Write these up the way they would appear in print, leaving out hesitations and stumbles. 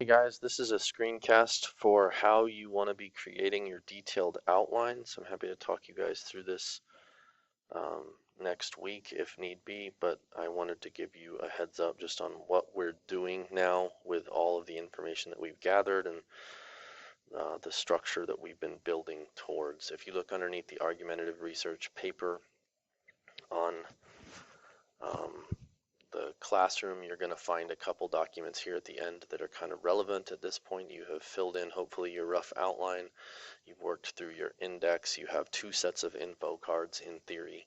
Hey guys, this is a screencast for how you want to be creating your detailed outlines. I'm happy to talk you guys through this next week if need be, but I wanted to give you a heads up just on what we're doing now with all of the information that we've gathered and the structure that we've been building towards. If you look underneath the argumentative research paper on the classroom, you're going to find a couple documents here at the end that are kind of relevant at this point. You have filled in hopefully your rough outline. You've worked through your index. You have 2 sets of info cards in theory.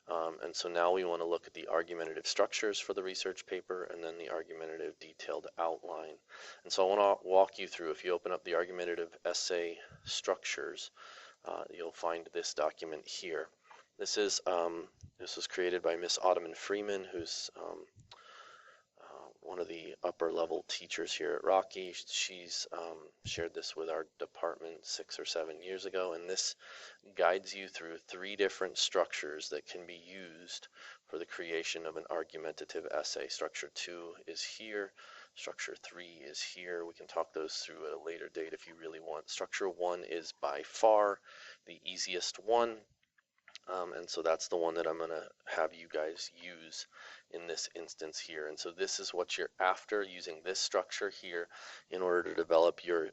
And so now we want to look at the argumentative structures for the research paper and then the argumentative detailed outline. And so I want to walk you through, if you open up the argumentative essay structures, you'll find this document here. This was created by Miss Autumn Freeman, who's one of the upper level teachers here at Rocky. She's shared this with our department 6 or 7 years ago, and this guides you through 3 different structures that can be used for the creation of an argumentative essay. Structure 2 is here. Structure 3 is here. We can talk those through at a later date if you really want. Structure 1 is by far the easiest one. And so that's the one that I'm going to have you guys use in this instance here. And so this is what you're after, using this structure here in order to develop your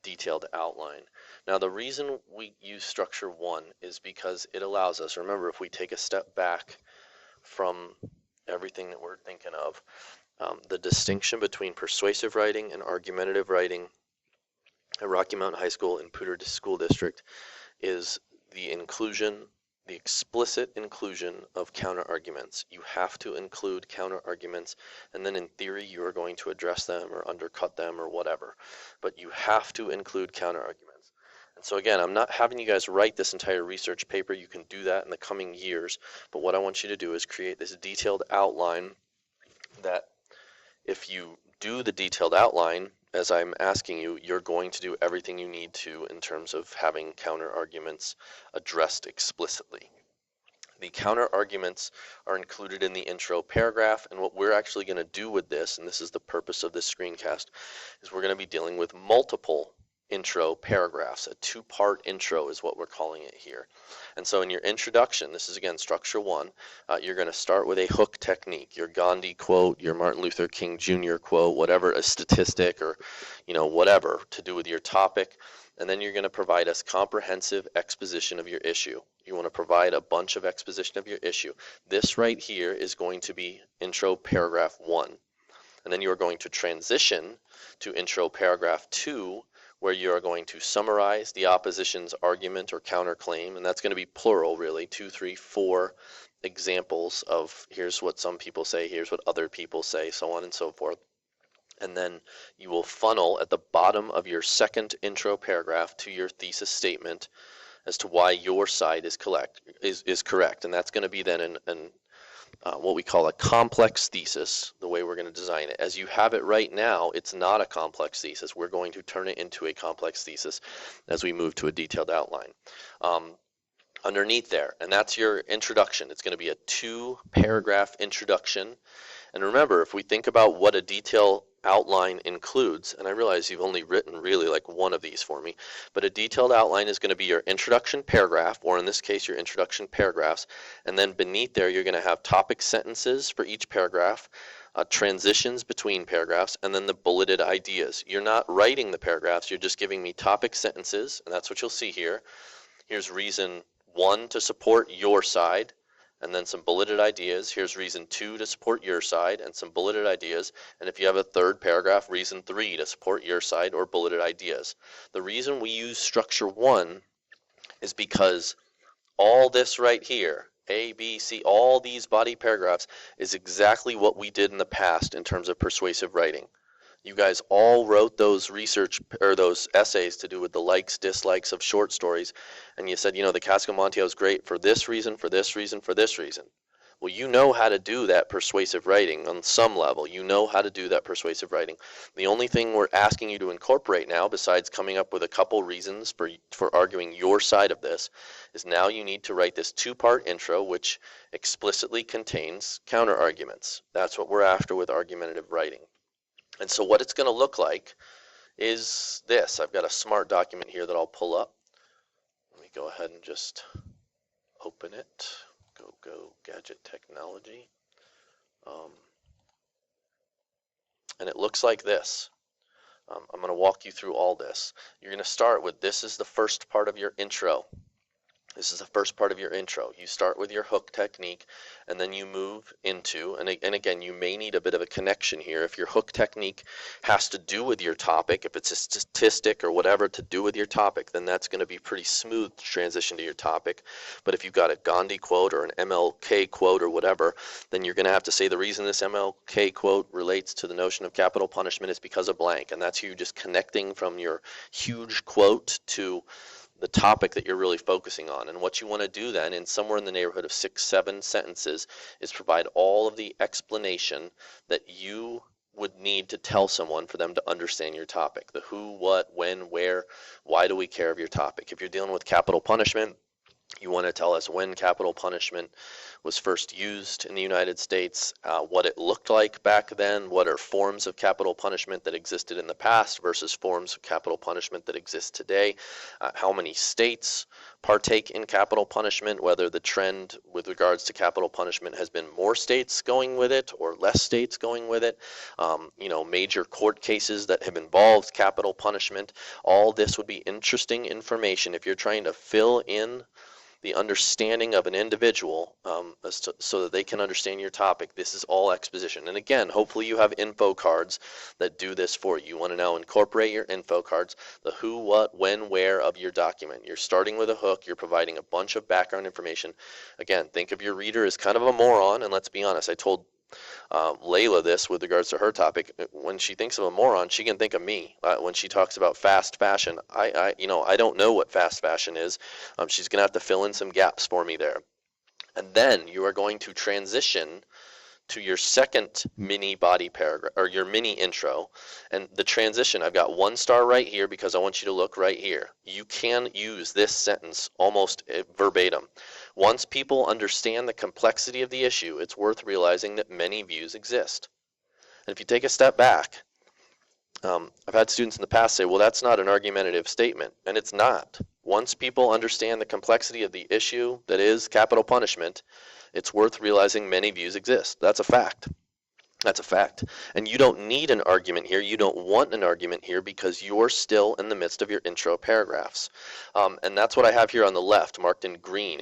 detailed outline. Now, the reason we use structure 1 is because it allows us, remember, if we take a step back from everything that we're thinking of, the distinction between persuasive writing and argumentative writing at Rocky Mountain High School in Poudre School District is the explicit inclusion of counter arguments. You have to include counter arguments, and then in theory you are going to address them or undercut them or whatever. But you have to include counter arguments. And so again, I'm not having you guys write this entire research paper. You can do that in the coming years. But what I want you to do is create this detailed outline that if you do the detailed outline, as I'm asking you, you're going to do everything you need to in terms of having counter arguments addressed explicitly. The counter arguments are included in the intro paragraph, and what we're actually going to do with this, and this is the purpose of this screencast, is we're going to be dealing with multiple intro paragraphs. A 2-part intro is what we're calling it here. And so in your introduction, this is again structure 1, you're going to start with a hook technique, your Gandhi quote, your Martin Luther King Jr. quote, whatever, a statistic or whatever to do with your topic. And then you're going to provide us comprehensive exposition of your issue. You want to provide a bunch of exposition of your issue. This right here is going to be intro paragraph 1. And then you are going to transition to intro paragraph 2, where you are going to summarize the opposition's argument or counterclaim, and that's going to be plural really, 2, 3, 4 examples of here's what some people say, here's what other people say, so on and so forth. And then you will funnel at the bottom of your second intro paragraph to your thesis statement as to why your side is correct. And that's going to be then what we call a complex thesis, the way we're going to design it. As you have it right now, it's not a complex thesis. We're going to turn it into a complex thesis as we move to a detailed outline. Underneath there, and that's your introduction. It's going to be a 2-paragraph introduction. And remember, if we think about what a detailed outline includes, and I realize you've only written really like one of these for me, but a detailed outline is going to be your introduction paragraph, or in this case your introduction paragraphs, and then beneath there you're going to have topic sentences for each paragraph, transitions between paragraphs, and then the bulleted ideas. You're not writing the paragraphs, you're just giving me topic sentences, and that's what you'll see here. Here's reason 1 to support your side, and then some bulleted ideas. Here's reason 2 to support your side, and some bulleted ideas. And if you have a third paragraph, reason 3 to support your side, or bulleted ideas. The reason we use structure 1 is because all this right here, A, B, C, all these body paragraphs, is exactly what we did in the past in terms of persuasive writing. You guys all wrote those those essays to do with the likes, dislikes of short stories, and you said, the Cask of Montiel is great for this reason, for this reason, for this reason. Well, you know how to do that persuasive writing on some level. You know how to do that persuasive writing. The only thing we're asking you to incorporate now, besides coming up with a couple reasons for arguing your side of this, is now you need to write this 2-part intro, which explicitly contains counter arguments. That's what we're after with argumentative writing. And so what it's going to look like is this. I've got a Smart document here that I'll pull up. Let me go ahead and just open it. Go Gadget Technology. And it looks like this. I'm going to walk you through all this. You're going to start with, this is the first part of your intro. This is the first part of your intro. You start with your hook technique, and then you move into, and again, you may need a bit of a connection here. If your hook technique has to do with your topic, if it's a statistic or whatever to do with your topic, then that's going to be pretty smooth to transition to your topic. But if you've got a Gandhi quote or an MLK quote or whatever, then you're going to have to say the reason this MLK quote relates to the notion of capital punishment is because of blank. And that's you just connecting from your huge quote to the topic that you're really focusing on. And what you want to do then, in somewhere in the neighborhood of 6-7 sentences, is provide all of the explanation that you would need to tell someone for them to understand your topic. The who, what, when, where, why do we care of your topic. If you're dealing with capital punishment, you want to tell us when capital punishment was first used in the United States, what it looked like back then, what are forms of capital punishment that existed in the past versus forms of capital punishment that exist today, how many states partake in capital punishment, whether the trend with regards to capital punishment has been more states going with it or less states going with it, major court cases that have involved capital punishment. All this would be interesting information if you're trying to fill in the understanding of an individual so that they can understand your topic. This is all exposition. And again, hopefully you have info cards that do this for you. You want to now incorporate your info cards, the who, what, when, where of your document. You're starting with a hook. You're providing a bunch of background information. Again, think of your reader as kind of a moron. And let's be honest, I told Layla this with regards to her topic. When she thinks of a moron, she can think of me. When she talks about fast fashion, I don't know what fast fashion is. She's going to have to fill in some gaps for me there. And then you are going to transition to your second mini body paragraph, or your mini intro. And the transition, I've got 1 star right here because I want you to look right here. You can use this sentence almost verbatim. Once people understand the complexity of the issue, it's worth realizing that many views exist. And if you take a step back, I've had students in the past say, well, that's not an argumentative statement, and it's not. Once people understand the complexity of the issue that is capital punishment, it's worth realizing many views exist. That's a fact. That's a fact. And you don't need an argument here. You don't want an argument here because you're still in the midst of your intro paragraphs. And that's what I have here on the left, marked in green.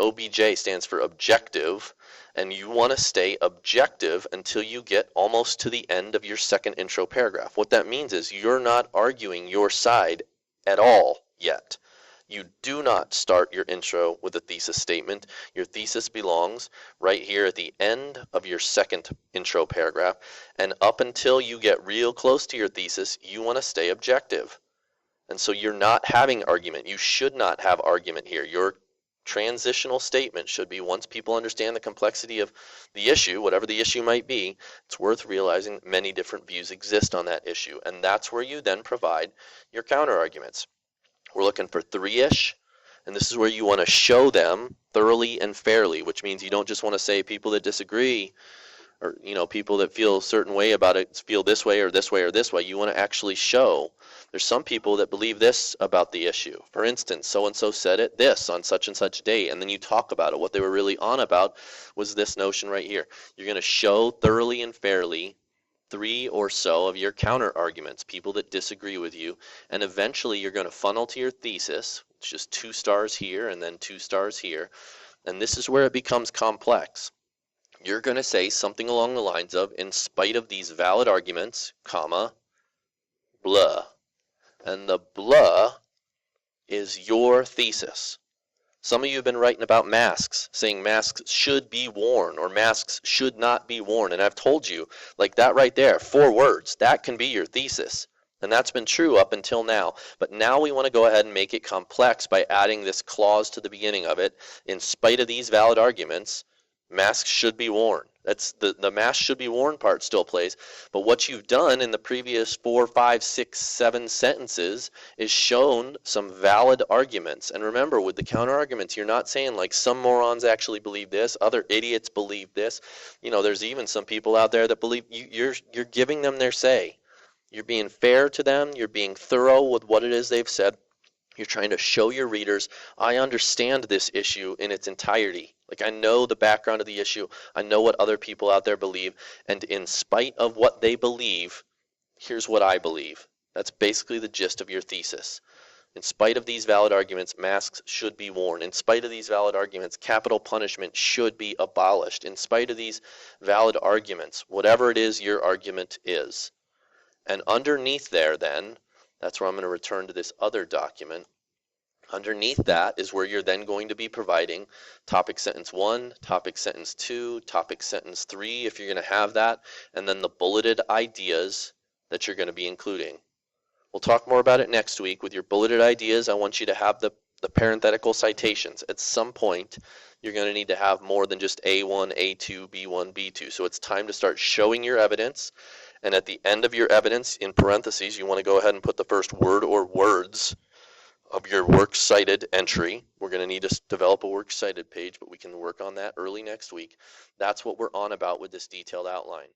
OBJ stands for objective, and you want to stay objective until you get almost to the end of your second intro paragraph. What that means is you're not arguing your side at all yet. You do not start your intro with a thesis statement. Your thesis belongs right here at the end of your second intro paragraph. And up until you get real close to your thesis, you want to stay objective. And so you're not having argument. You should not have argument here. Your transitional statement should be, once people understand the complexity of the issue, whatever the issue might be, it's worth realizing many different views exist on that issue. And that's where you then provide your counter arguments. We're looking for 3-ish, and this is where you want to show them thoroughly and fairly, which means you don't just want to say people that disagree or people that feel a certain way about it feel this way or this way or this way. You want to actually show there's some people that believe this about the issue. For instance, so-and-so said it this on such and such date, and then you talk about it. What they were really on about was this notion right here. You're going to show thoroughly and fairly 3 or so of your counter arguments, people that disagree with you, and eventually you're going to funnel to your thesis. It's just 2 stars here and then 2 stars here, and this is where it becomes complex. You're going to say something along the lines of, in spite of these valid arguments, comma, blah, and the blah is your thesis. Some of you have been writing about masks, saying masks should be worn or masks should not be worn. And I've told you, like that right there, 4 words, that can be your thesis. And that's been true up until now. But now we want to go ahead and make it complex by adding this clause to the beginning of it. In spite of these valid arguments, Masks should be worn. That's the mask should be worn part still plays. But what you've done in the previous 4, 5, 6, 7 sentences is shown some valid arguments. And remember, with the counter arguments, you're not saying like some morons actually believe this, other idiots believe this. There's even some people out there that believe you're giving them their say. You're being fair to them. You're being thorough with what it is they've said. You're trying to show your readers, I understand this issue in its entirety. Like, I know the background of the issue. I know what other people out there believe. And in spite of what they believe, here's what I believe. That's basically the gist of your thesis. In spite of these valid arguments, masks should be worn. In spite of these valid arguments, capital punishment should be abolished. In spite of these valid arguments, whatever it is your argument is. And underneath there, then, that's where I'm going to return to this other document. Underneath that is where you're then going to be providing topic sentence 1, topic sentence 2, topic sentence 3, if you're going to have that, and then the bulleted ideas that you're going to be including. We'll talk more about it next week. With your bulleted ideas, I want you to have the parenthetical citations. At some point, you're going to need to have more than just A1, A2, B1, B2. So it's time to start showing your evidence. And at the end of your evidence, in parentheses, you want to go ahead and put the first word or words of your works cited entry. We're going to need to develop a works cited page, but we can work on that early next week. That's what we're on about with this detailed outline.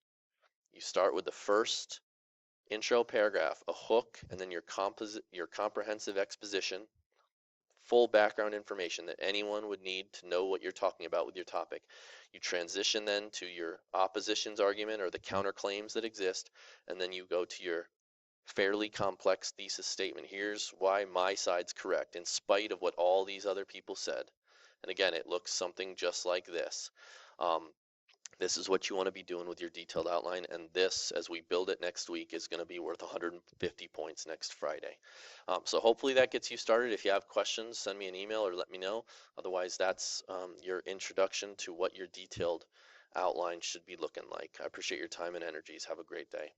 You start with the first intro paragraph, a hook, and then your comprehensive exposition, full background information that anyone would need to know what you're talking about with your topic. You transition then to your opposition's argument or the counterclaims that exist, and then you go to your fairly complex thesis statement. Here's why my side's correct in spite of what all these other people said. And again, it looks something just like this. This is what you want to be doing with your detailed outline, and this, as we build it next week, is going to be worth 150 points next Friday. So hopefully that gets you started. If you have questions, send me an email or let me know. Otherwise, that's your introduction to what your detailed outline should be looking like. I appreciate your time and energies. Have a great day.